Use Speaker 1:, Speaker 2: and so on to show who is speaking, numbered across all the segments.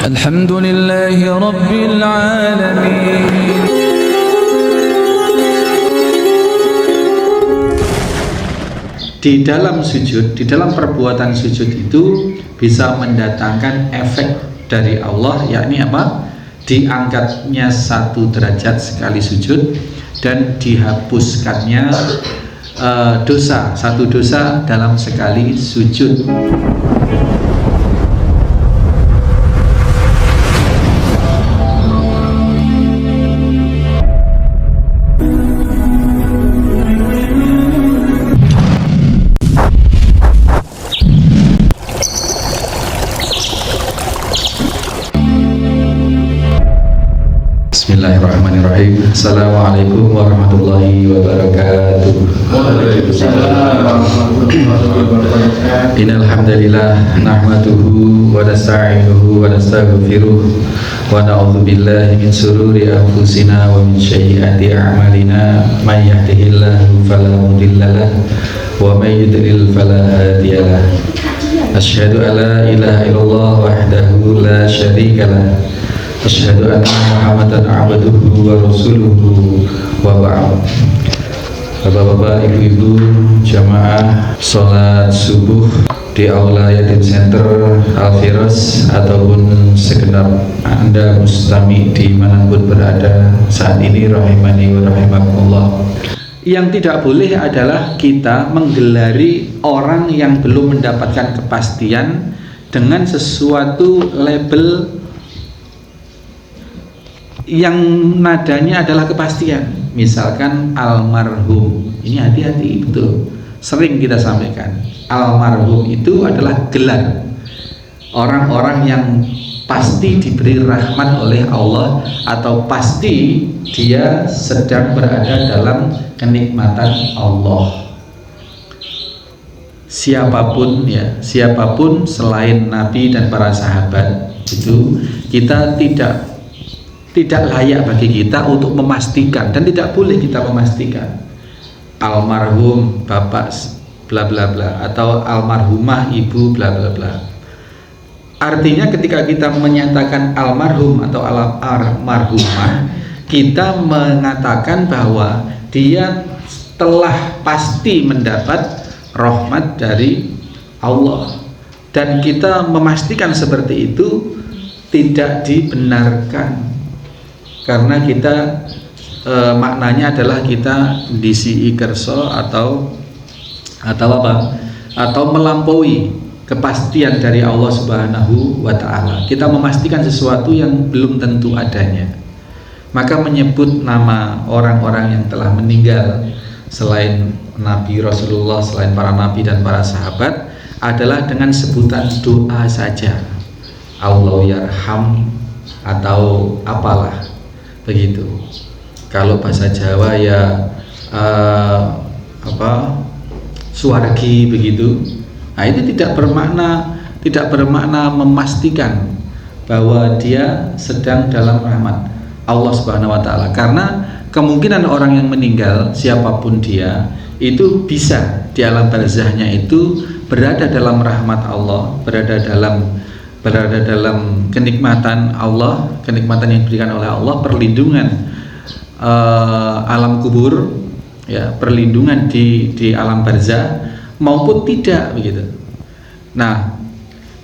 Speaker 1: Alhamdulillahi Rabbil Alamin.
Speaker 2: Di dalam sujud, di dalam perbuatan sujud itu bisa mendatangkan efek dari Allah, yakni apa? Diangkatnya 1 derajat sekali sujud dan dihapuskannya dosa, 1 dosa dalam sekali sujud. Bismillahirrahmanirrahim. Assalamualaikum warahmatullahi wabarakatuh. Innal hamdalillah nahmaduhu wa nasta'inuhu wa nastaghfiruh wa na'udzu billahi min shururi anfusina wa min sayyiati a'malina. May yahdihillahu fala mudhillalah wa may yudlil fala hadiyalah. Asyhadu an la ilaha illallah wahdahu la syarikalah. Asyhadu anna Muhammadan abduhu wa rasuluhu wa ba'd. Bapak-bapak, ibu-ibu, jamaah sholat subuh di Aula Yatim Center Al-Firas ataupun segenap Anda mustami dimanapun berada saat ini, rahimani wa rahimakumullah. Yang tidak boleh adalah kita menggelari orang yang belum mendapatkan kepastian dengan sesuatu label yang nadanya adalah kepastian. Misalkan almarhum, ini hati-hati, betul, sering kita sampaikan, almarhum itu adalah gelar orang-orang yang pasti diberi rahmat oleh Allah atau pasti dia sedang berada dalam kenikmatan Allah. Siapapun ya, siapapun selain Nabi dan para sahabat itu kita tidak layak bagi kita untuk memastikan, dan tidak boleh kita memastikan almarhum bapak bla bla bla atau almarhumah ibu bla bla bla. Artinya ketika kita menyatakan almarhum atau almarhumah, kita mengatakan bahwa dia telah pasti mendapat rahmat dari Allah, dan kita memastikan seperti itu tidak dibenarkan. Karena kita maknanya adalah kita disi kerso atau apa? Atau melampaui kepastian dari Allah Subhanahu wa Ta'ala. Kita memastikan sesuatu yang belum tentu adanya. Maka menyebut nama orang-orang yang telah meninggal selain Nabi Rasulullah, selain para nabi dan para sahabat adalah dengan sebutan doa saja. Allah yarham atau apalah begitu. Kalau bahasa Jawa ya suwargi begitu. Nah, itu tidak bermakna memastikan bahwa dia sedang dalam rahmat Allah Subhanahu wa Ta'ala, karena kemungkinan orang yang meninggal siapapun dia itu bisa di alam barzahnya itu berada dalam rahmat Allah, berada dalam kenikmatan Allah, kenikmatan yang diberikan oleh Allah, perlindungan alam kubur, ya, perlindungan di alam barzah maupun tidak begitu. Nah,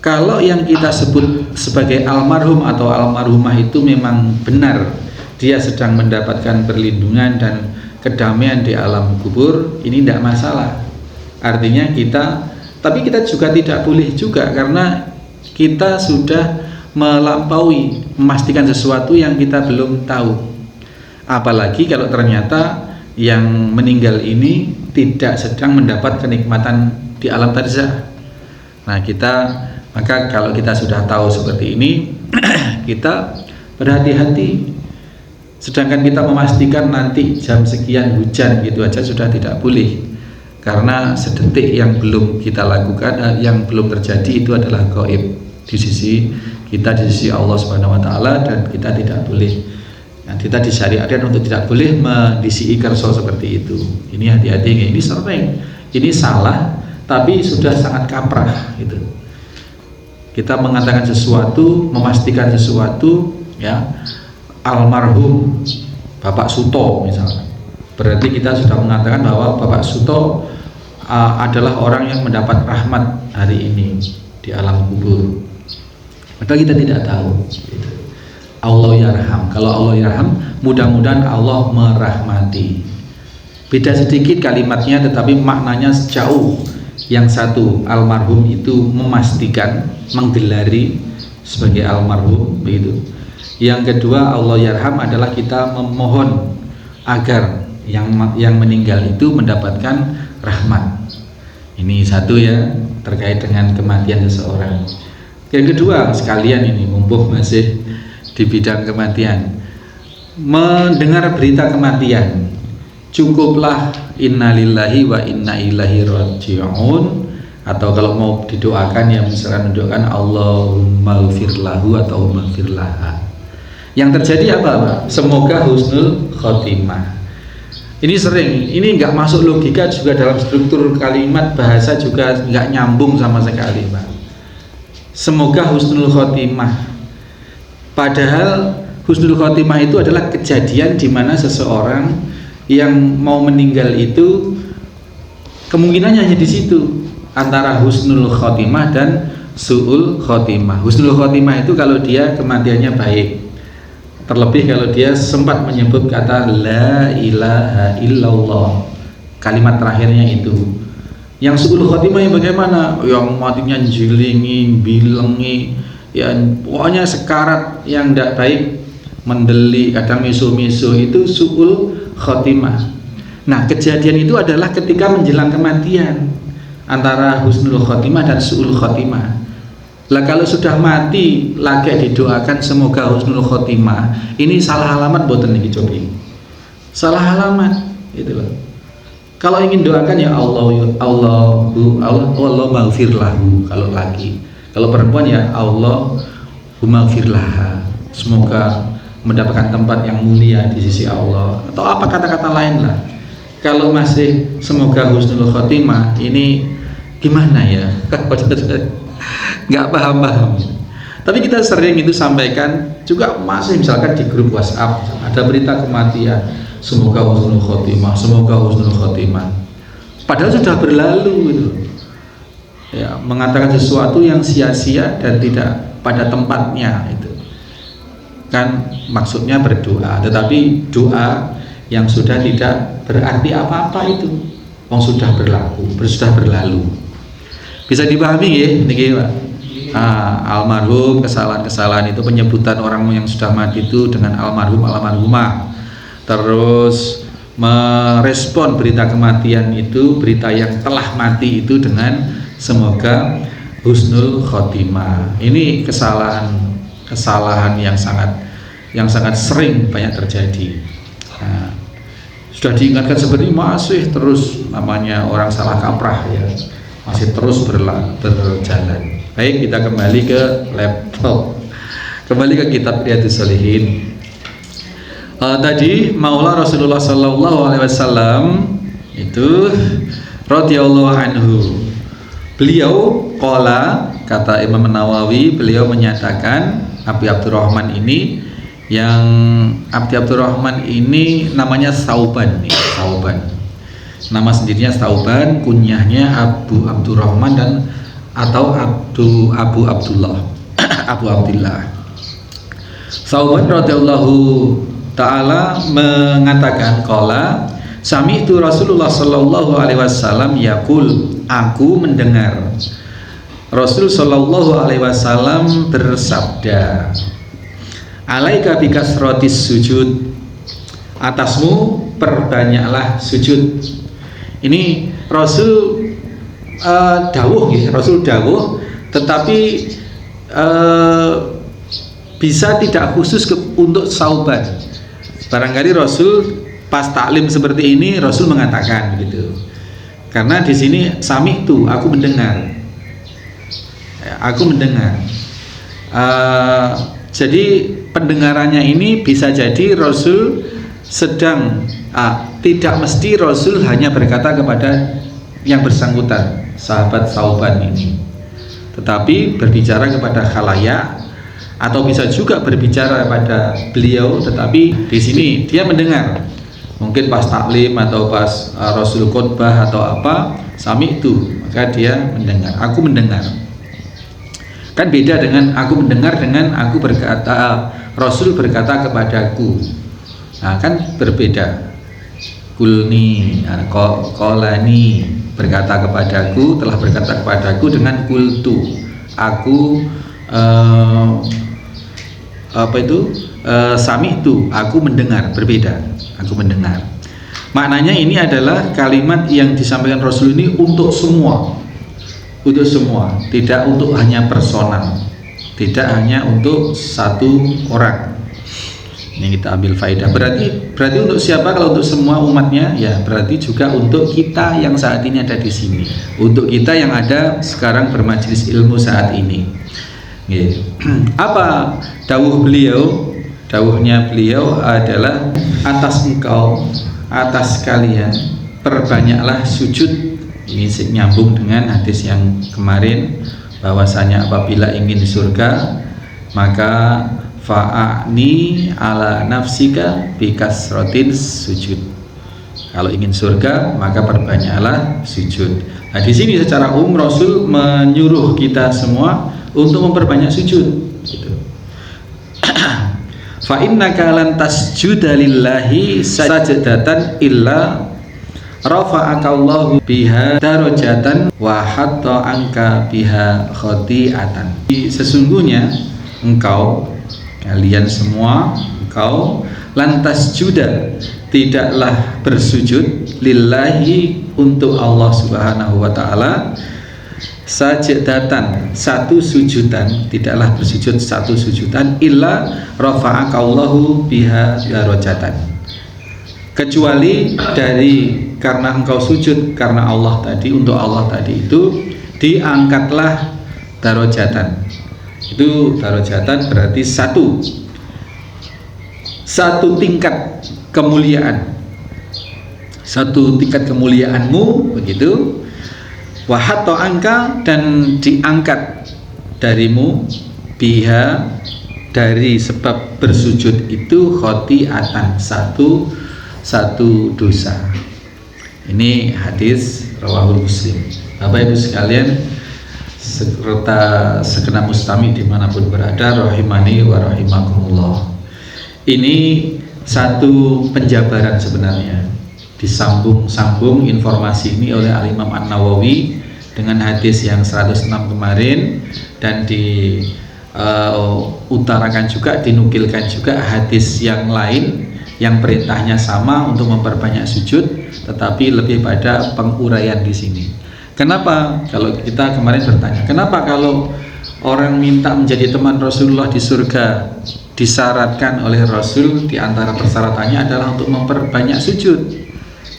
Speaker 2: kalau yang kita sebut sebagai almarhum atau almarhumah itu memang benar dia sedang mendapatkan perlindungan dan kedamaian di alam kubur, ini tidak masalah. Artinya tapi kita juga tidak boleh juga, karena kita sudah melampaui memastikan sesuatu yang kita belum tahu. Apalagi kalau ternyata yang meninggal ini tidak sedang mendapat kenikmatan di alam barzah. Nah, maka kalau kita sudah tahu seperti ini, kita berhati-hati. Sedangkan kita memastikan nanti jam sekian hujan gitu aja sudah tidak boleh. Karena sedetik yang belum kita lakukan, yang belum terjadi itu adalah gaib di sisi kita, di sisi Allah Subhanahu wa Ta'ala, dan kita tidak boleh, kita disyariatkan untuk tidak boleh mendisi kerso seperti itu. Ini hati-hati, ini sering, ini salah, tapi sudah sangat kaprah gitu. kita mengatakan sesuatu, memastikan sesuatu, ya, almarhum Bapak Suto misalnya, berarti kita sudah mengatakan bahwa Bapak Suto adalah orang yang mendapat rahmat hari ini di alam kubur. Padahal kita tidak tahu. Allah yarham. Kalau Allah yarham, mudah-mudahan Allah merahmati. Beda sedikit kalimatnya, tetapi maknanya jauh. Yang satu, almarhum itu memastikan, menggelari sebagai almarhum, begitu. Yang kedua, Allah yarham adalah kita memohon agar yang meninggal itu mendapatkan rahmat. Ini satu ya, terkait dengan kematian seseorang. Yang kedua, sekalian ini mumpung masih di bidang kematian, mendengar berita kematian, cukuplah innalillahi wa inna ilaihi raji'un, atau kalau mau didoakan ya misalkan mendoakan Allahumma ighfir lahu atau ighfir laha. Yang terjadi apa, Pak? Semoga husnul khotimah. Ini sering, ini nggak masuk logika juga dalam struktur kalimat bahasa, juga nggak nyambung sama sekali, Pak. Semoga husnul khotimah. Padahal husnul khotimah itu adalah kejadian di mana seseorang yang mau meninggal itu kemungkinannya hanya di situ, antara husnul khotimah dan su'ul khotimah. Husnul khotimah itu kalau dia kematiannya baik, terlebih kalau dia sempat menyebut kata la ilaha illallah, kalimat terakhirnya itu. Yang su'ul khotimah yang bagaimana? Yang matinya jilingi, bilengi, ya pokoknya sekarat yang tidak baik, mendeli, kadang misu-misu, itu su'ul khotimah. Nah, kejadian itu adalah ketika menjelang kematian, antara husnul khotimah dan su'ul khotimah. Lah kalau sudah mati lagi didoakan semoga husnul khotimah, ini salah alamat boten niki cobi. Salah alamat itu loh. Kalau ingin doakan ya Allah maghfir lahu kalau laki. Kalau perempuan ya Allahumma ighfir laha, semoga mendapatkan tempat yang mulia di sisi Allah, atau apa kata-kata lain lah. Kalau masih semoga husnul khotimah, ini gimana ya? Nggak paham-paham. Tapi kita sering itu sampaikan juga, masih misalkan di grup WhatsApp ada berita kematian, semoga husnul khotimah, semoga husnul khotimah. Padahal sudah berlalu gitu. Ya, mengatakan sesuatu yang sia-sia dan tidak pada tempatnya itu. Kan maksudnya berdoa, tetapi doa yang sudah tidak berarti apa-apa itu. Wong sudah sudah berlalu. Bisa dipahami ya, niki Pak. Almarhum, kesalahan-kesalahan itu, penyebutan orang yang sudah mati itu dengan almarhum, almarhumah. Terus merespon berita kematian itu, berita yang telah mati itu dengan semoga husnul khotimah. Ini kesalahan yang sangat sering banyak terjadi. Nah, sudah diingatkan seperti masih terus, namanya orang salah kaprah ya, masih terus berjalan. Baik, kita kembali ke laptop, kembali ke kitab Riyadhus Shalihin. Tadi Maula Rasulullah Sallallahu Alaihi Wasallam itu radhiyallahu anhu, beliau qala, kata Imam Nawawi, beliau menyatakan Abi Abdurrahman ini, yang Abi Abdurrahman ini namanya Sauban nih, Sauban. Nama sendirinya Sauban, kunyahnya Abu Abdurrahman dan atau Abu Abdullah. Abu Abdullah. Sauban radhiyallahu taala mengatakan qala sami'tu Rasulullah sallallahu alaihi wasallam yaqul, aku mendengar Rasul sallallahu alaihi wasallam bersabda, alaika bikasratis sujud, atasmu perbanyaklah sujud. Ini Rasul dawuh ya, Rasul dawuh, tetapi bisa tidak khusus untuk Sauban. Barangkali Rasul pas taklim seperti ini Rasul mengatakan gitu. Karena di sini sami itu aku mendengar. Aku mendengar. Jadi pendengarannya ini bisa jadi Rasul sedang tidak mesti Rasul hanya berkata kepada yang bersangkutan, sahabat Sauban ini, tetapi berbicara kepada khalayak, atau bisa juga berbicara pada beliau, tetapi di sini dia mendengar. Mungkin pas taklim atau pas Rasul khutbah atau apa, sami itu, maka dia mendengar. Aku mendengar. Kan beda dengan aku mendengar dengan aku berkata, Rasul berkata kepadaku. Nah, kan berbeda. Kulni, kolani berkata kepadaku, telah berkata kepadaku, dengan kultu. Aku sami itu, aku mendengar, berbeda. Aku mendengar. Maknanya ini adalah kalimat yang disampaikan Rasul ini untuk semua, tidak untuk hanya personal, tidak hanya untuk satu orang. Ini kita ambil faedah. Berarti untuk siapa? Kalau untuk semua umatnya, ya berarti juga untuk kita yang saat ini ada di sini, untuk kita yang ada sekarang bermajelis ilmu saat ini. Apa dawuh beliau? Dawuhnya beliau adalah atas engkau, atas kalian, perbanyaklah sujud. Ini nyambung dengan hadis yang kemarin, bahwasanya apabila ingin surga maka fa'ani ala nafsika bikasrotin sujud. Kalau ingin surga maka perbanyaklah sujud. Nah, di sini secara umum Rasul menyuruh kita semua untuk memperbanyak sujud. Gitu. Fa innaka lan tasjuda lillahi sajdatan illa rafa'aka Allahu biha darajatan wa hatta anka biha khati'atan. Sesungguhnya engkau, kalian semua, engkau lantas juda, tidaklah bersujud lillahi, untuk Allah Subhanahu wa taala, sajdatan, satu sujudan, tidaklah bersujud satu sujudan, illa rafa'aka Allahu biha darajatan, kecuali dari karena engkau sujud karena Allah tadi, untuk Allah tadi itu diangkatlah darajatan. Itu darajatan berarti satu tingkat kemuliaan, satu tingkat kemuliaanmu, begitu. Wahato angka, dan diangkat darimu, biha, dari sebab bersujud itu, khoti'atan, satu dosa. Ini hadis rawahul Muslim. Bapak Ibu sekalian, serta segenap mustami dimanapun berada, rahimani wa rahimakumullah. Ini satu penjabaran sebenarnya, disambung informasi ini oleh Al-Imam An-Nawawi dengan hadis yang 106 kemarin, dan diutarakan juga, dinukilkan juga hadis yang lain yang perintahnya sama untuk memperbanyak sujud, tetapi lebih pada penguraian di sini. Kenapa? Kalau kita kemarin bertanya, kenapa kalau orang minta menjadi teman Rasulullah di surga disyaratkan oleh Rasul, di antara persyaratannya adalah untuk memperbanyak sujud?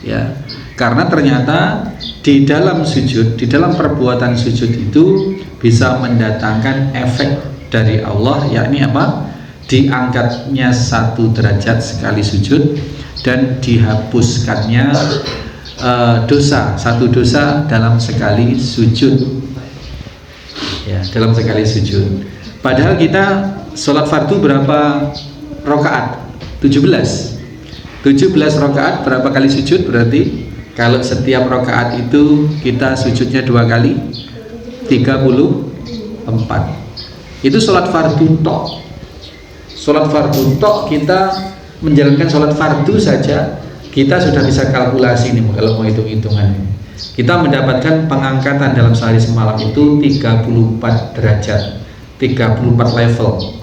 Speaker 2: Ya, karena ternyata di dalam sujud, di dalam perbuatan sujud itu bisa mendatangkan efek dari Allah, yakni apa? Diangkatnya satu derajat sekali sujud, dan dihapuskannya satu dosa dalam sekali sujud. Ya, dalam sekali sujud. Padahal kita sholat fardu berapa rakaat? 17 rakaat, berapa kali sujud? Berarti kalau setiap rakaat itu kita sujudnya 2 kali, 34. Itu sholat fardu tok. Sholat fardu tok, kita menjalankan sholat fardu saja, kita sudah bisa kalkulasi nih kalau mau hitung-hitungan. Kita mendapatkan pengangkatan dalam sehari semalam itu 34 derajat, 34 level.